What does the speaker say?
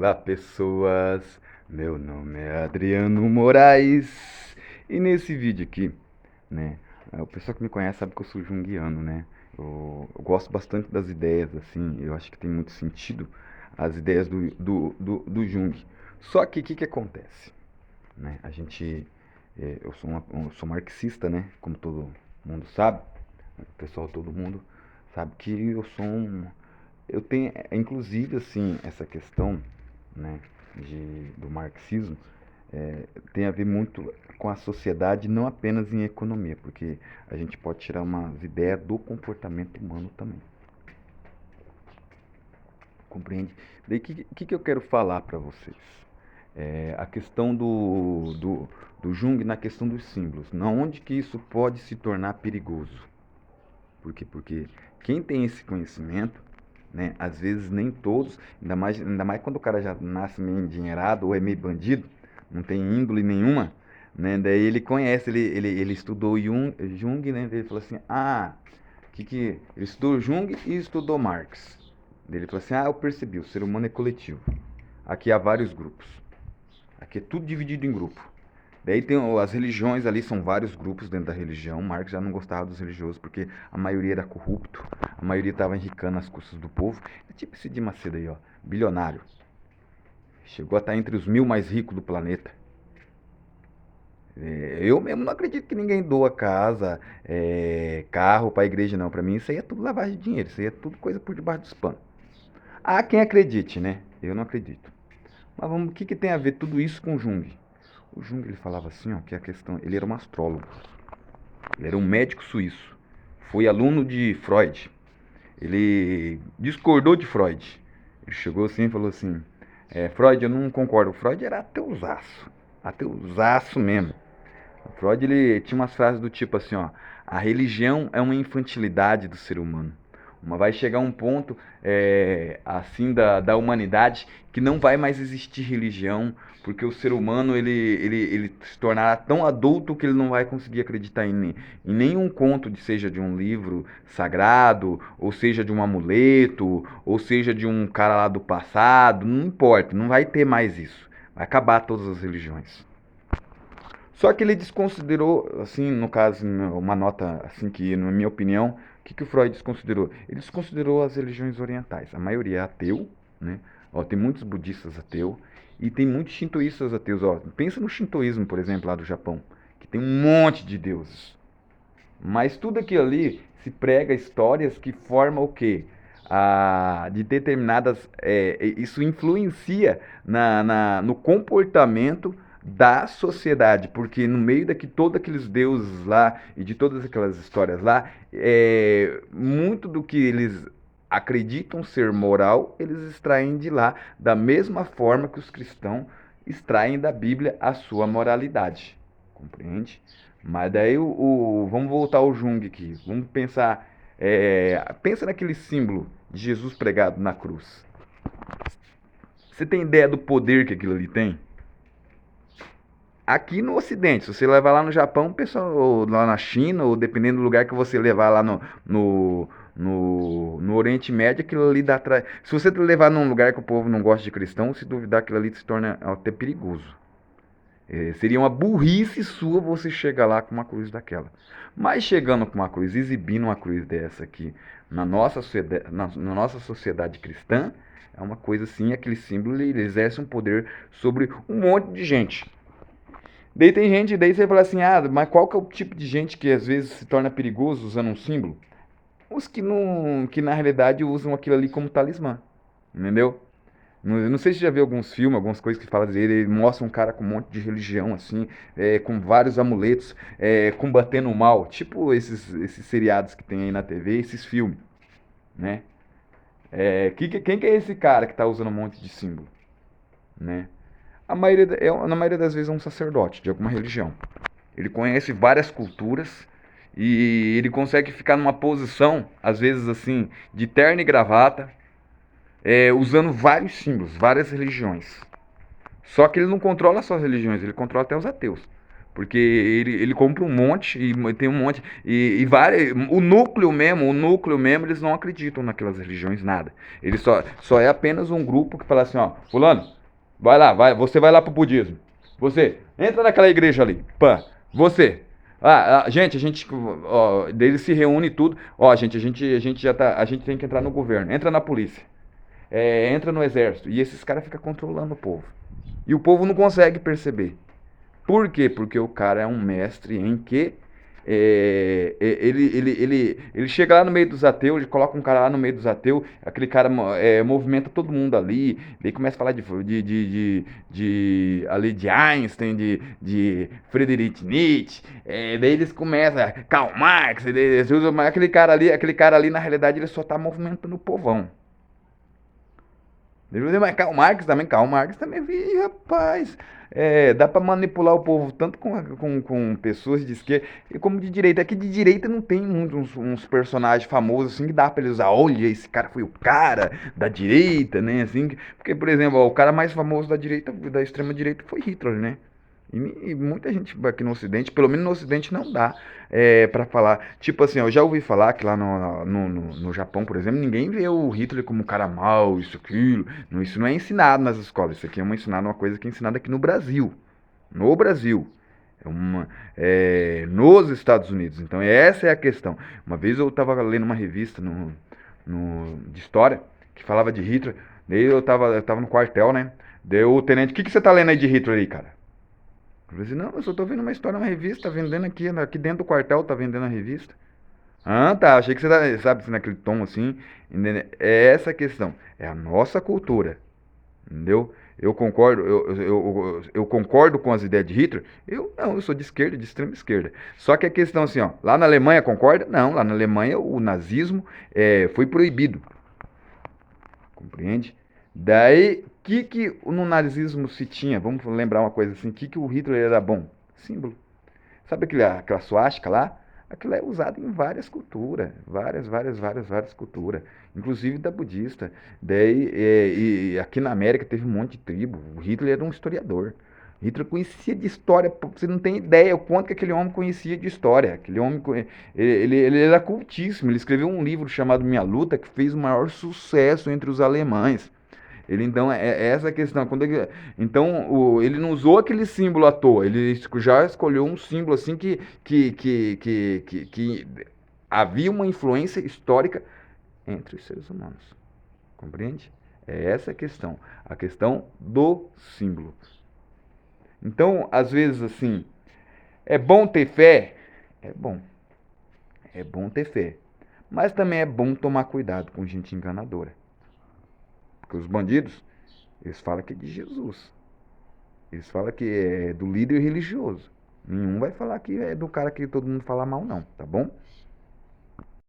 Olá, pessoas. Meu nome é Adriano Moraes. E nesse vídeo aqui, né? O pessoal que me conhece sabe que eu sou junguiano, né? Eu gosto bastante das ideias, assim. Eu acho que tem muito sentido as ideias do Jung. Só que o que acontece? Né? Eu sou marxista, né? Como todo mundo sabe. O pessoal, todo mundo sabe que eu tenho, inclusive, assim, essa questão, né, do marxismo, tem a ver muito com a sociedade, não apenas em economia, porque a gente pode tirar umas ideias do comportamento humano também. Compreende? Daí, o que eu quero falar para vocês? A questão do Jung na questão dos símbolos. Na onde que isso pode se tornar perigoso? Por quê? Porque quem tem esse conhecimento, né, às vezes nem todos, ainda mais quando o cara já nasce meio endinheirado ou é meio bandido, não tem índole nenhuma, né, daí ele conhece, ele estudou Jung, né, ele falou assim, ele estudou Jung e estudou Marx. Ele falou assim, eu percebi, o ser humano é coletivo. Aqui há vários grupos. Aqui é tudo dividido em grupo. Daí tem as religiões ali, são vários grupos dentro da religião. Marx já não gostava dos religiosos porque a maioria era corrupto, a maioria estava enricando as custas do povo. É tipo esse de Macedo aí, ó, bilionário. Chegou a estar entre os 1.000 mais ricos do planeta. Eu mesmo não acredito que ninguém doa casa, carro para a igreja, não. Para mim isso aí é tudo lavagem de dinheiro, isso aí é tudo coisa por debaixo dos panos. Há quem acredite, né? Eu não acredito. Mas vamos, o que tem a ver tudo isso com Jung? O Jung ele falava assim, ó, que a questão, ele era um astrólogo. Ele era um médico suíço. Foi aluno de Freud. Ele discordou de Freud. Ele chegou assim e falou assim: Freud, eu não concordo. O Freud era ateusaço. Ateusaço mesmo. O Freud ele tinha umas frases do tipo assim: ó, a religião é uma infantilidade do ser humano. Vai chegar um ponto assim da humanidade que não vai mais existir religião, porque o ser humano ele se tornará tão adulto que ele não vai conseguir acreditar em nenhum conto, seja de um livro sagrado, ou seja de um amuleto, ou seja de um cara lá do passado, não importa, não vai ter mais isso. Vai acabar todas as religiões. Só que ele desconsiderou, assim, no caso, uma nota, assim, que, na minha opinião, o que o Freud desconsiderou? Ele desconsiderou as religiões orientais. A maioria é ateu, né? Ó, tem muitos budistas ateus e tem muitos shintoístas ateus. Ó, pensa no shintoísmo, por exemplo, lá do Japão, que tem um monte de deuses. Mas tudo aquilo ali se prega histórias que formam o quê? De determinadas. Isso influencia no comportamento da sociedade, porque no meio daqui todos aqueles deuses lá e de todas aquelas histórias lá, muito do que eles acreditam ser moral, eles extraem de lá, da mesma forma que os cristãos extraem da Bíblia a sua moralidade. Compreende? Mas daí vamos voltar ao Jung aqui. Vamos pensar. Pensa naquele símbolo de Jesus pregado na cruz. Você tem ideia do poder que aquilo ali tem? Aqui no Ocidente, se você levar lá no Japão, pessoal, ou lá na China, ou dependendo do lugar que você levar lá no Oriente Médio, aquilo ali dá. Se você levar num lugar que o povo não gosta de cristão, se duvidar, aquilo ali se torna até perigoso. Seria uma burrice sua você chegar lá com uma cruz daquela. Mas chegando com uma cruz, exibindo uma cruz dessa aqui na nossa sociedade cristã, é uma coisa assim, aquele símbolo ele exerce um poder sobre um monte de gente. Daí tem gente, daí você fala assim, mas qual que é o tipo de gente que às vezes se torna perigoso usando um símbolo? Os que não, que na realidade usam aquilo ali como talismã, entendeu? Não sei se você já viu alguns filmes, algumas coisas que falam dele, ele mostra um cara com um monte de religião, assim, com vários amuletos, combatendo o mal, tipo esses seriados que tem aí na TV, esses filmes, né? Quem que é esse cara que tá usando um monte de símbolo, né? Na maioria das vezes é um sacerdote de alguma religião. Ele conhece várias culturas e ele consegue ficar numa posição, às vezes assim, de terno e gravata, usando vários símbolos, várias religiões. Só que ele não controla só as religiões, ele controla até os ateus. Porque ele compra um monte e tem um monte e várias, o núcleo mesmo, eles não acreditam naquelas religiões nada. Ele só é apenas um grupo que fala assim, ó, fulano, vai lá, você vai lá pro budismo. Você entra naquela igreja ali. Pã. Você. Gente, ó, eles se reúnem tudo. Ó, gente, a gente já tá, a gente tem que entrar no governo. Entra na polícia. Entra no exército. E esses caras ficam controlando o povo. E o povo não consegue perceber. Por quê? Porque o cara é um mestre em que ele chega lá no meio dos ateus, ele coloca um cara lá no meio dos ateus, aquele cara movimenta todo mundo ali, daí começa a falar ali de Einstein, de Friedrich Nietzsche, daí eles começam, Karl Marx, eles usam, mas aquele cara ali, na realidade, ele só está movimentando o povão. Mas Karl Marx também, rapaz. Dá para manipular o povo tanto com pessoas de esquerda como de direita. Aqui de direita não tem muitos uns personagens famosos assim que dá para eles usar. Olha, esse cara foi o cara da direita, né? Assim, porque, por exemplo, ó, o cara mais famoso da direita, da extrema direita, foi Hitler, né? E muita gente aqui no Ocidente, pelo menos no Ocidente, não dá para falar. Tipo assim, eu já ouvi falar que lá no Japão, por exemplo, ninguém vê o Hitler como um cara mau, isso, aquilo. Isso não é ensinado nas escolas. Isso aqui é uma coisa que é ensinada aqui no Brasil. No Brasil. Nos Estados Unidos. Então, essa é a questão. Uma vez eu estava lendo uma revista de história que falava de Hitler. Daí eu tava no quartel, né? Daí o tenente, o que você tá lendo aí de Hitler aí, cara? Eu falei assim, não, eu só tô vendo uma história, uma revista, tá vendendo aqui dentro do quartel, tá vendendo a revista. Ah, tá, achei que você tá, sabe, assim, naquele tom assim, entendeu? É essa a questão, é a nossa cultura, entendeu? Eu concordo, eu concordo com as ideias de Hitler? Eu não, eu sou de esquerda, de extrema esquerda. Só que a questão assim, ó, lá na Alemanha concorda? Não, lá na Alemanha o nazismo foi proibido. Compreende? Daí, que no nazismo se tinha? Vamos lembrar uma coisa assim, que o Hitler era bom? Símbolo. Sabe aquela suástica lá? Aquilo é usado em várias culturas, várias culturas, inclusive da budista. Daí, e aqui na América teve um monte de tribo. O Hitler era um historiador. Hitler conhecia de história, você não tem ideia o quanto que aquele homem conhecia de história. Aquele homem, ele era cultíssimo. Ele escreveu um livro chamado Minha Luta, que fez o maior sucesso entre os alemães. Ele então é essa a questão. Então ele não usou aquele símbolo à toa. Ele já escolheu um símbolo assim que havia uma influência histórica entre os seres humanos. Compreende? É essa a questão do símbolo. Então, às vezes assim, é bom ter fé? É bom. É bom ter fé. Mas também é bom tomar cuidado com gente enganadora. Porque os bandidos, eles falam que é de Jesus. Eles falam que é do líder religioso. Nenhum vai falar que é do cara que todo mundo fala mal, não, tá bom?